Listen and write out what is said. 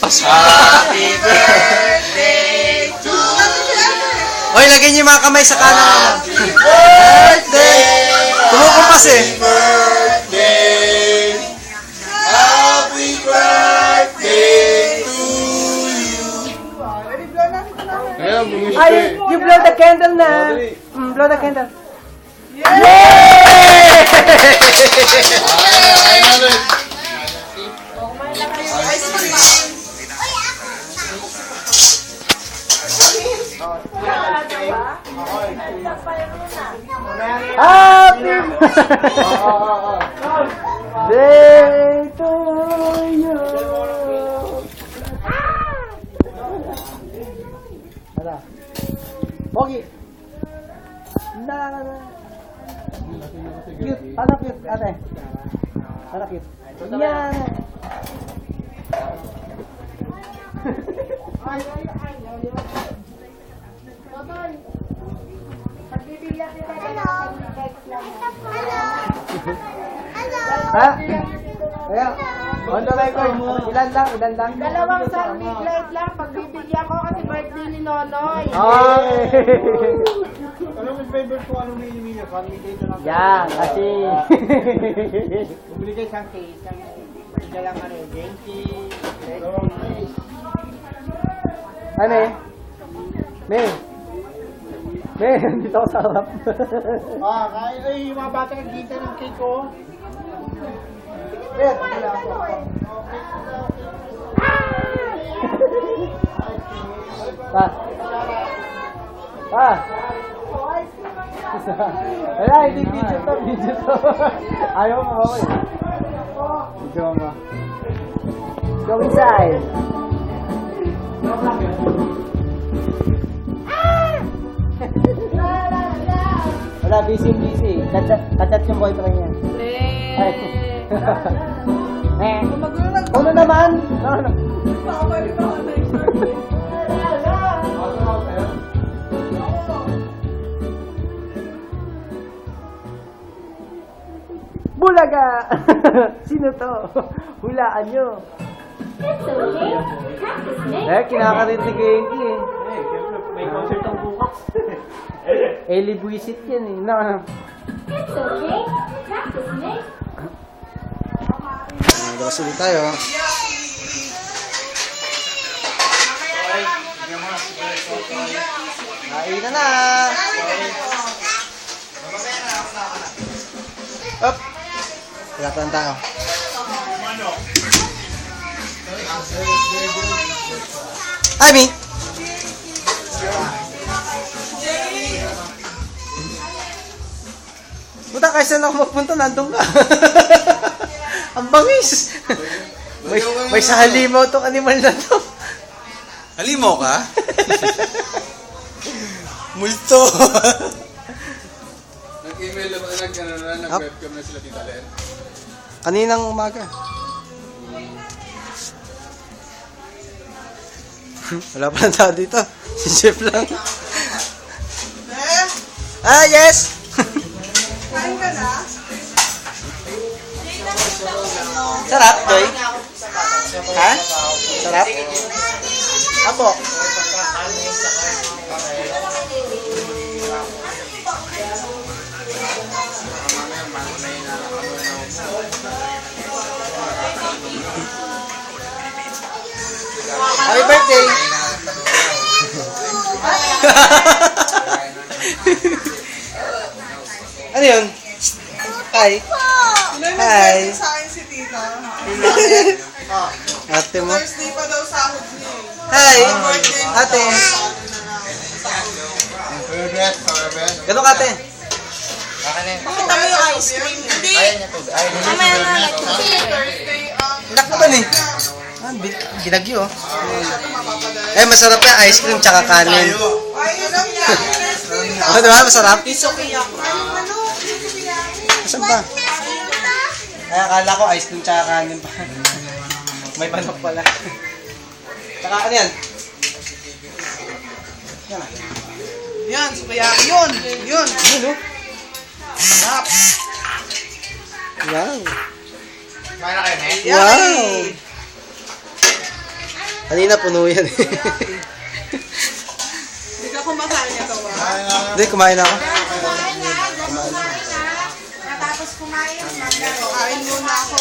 Happy birthday to you. Oy, lagyan niyo yung mga kamay sa kanan. Happy birthday. Kumukumpas eh. Birthday. Happy birthday to you. Ay, you blow the candle na. Blow the candle. Happy birthday to you. Ada. Pogi. Na. Cute. Anak cute, ate. Anak cute. Yan. Ha? Kaya, on the record mo. Ilan lang? Dalawang sunbig light lang. Pagbibigyan ko kasi birthday ni Nonoy. Okay. Anong favorite ko? Anong mini-mini? Family na lang. Yan, kasi. Bumili kayo isang case. Hindi lang ano, Genki. Ano eh? May, dito ako sa harap. Kaya ay, yung mga bata nagkita ng cake ko. Wala, hindi video to. Ayaw mo ako eh. Video mo. Go inside. Wala, busy. Katat yung boyfriend niya. Uno naman. No. Bulaga! Sino to? Hulaan nyo. Kinakarit ni Genki eh. May concert ang bukas. Eli Buisit yan eh. Labas ulit tayo. Kain na. Up. Pilatan tayo. Ami. Puta, kahit saan ako magpunta, nandun ka. Ang bangis. May sa halimaw tong animal na to. Halimaw ka? Multo! Nag-email na nag-webcam na sila Tita Len. Kaninang umaga. Wala pa lang tao dito. Si Chef lang. Yes! Kain ka na? Sarap, Joy? Ha? Sarap? Apo. Happy birthday! Ano yun? Hi! Hi! Sa akin si Tita. Ate mo? Thursday pa daw sahod niya eh. Hi! Ate! Ganun ka, ate? Pakita mo yung ice cream. Hindi. Mamaya na lang. Thursday ang... Anak naman eh. Ginagyo. Eh, masarap yan. Ice cream tsaka kanin. Ay, yun ang yan. Oh, diba? Masarap? Isuki ako. Saan ba? Ay, akala ko ice cream tsaka kanin pa. May panok pala. Tsaka ano yan? Yan ah. Yan, sukiyaki yun. Yun. Yun oh. Sarap. Wow. Kaya na kayo, Nen? Wow. Kanina puno yan eh. Hindi ka kumakain nito, Hindi, kumain ako. Kumain na. Natapos kumain, kain muna ako.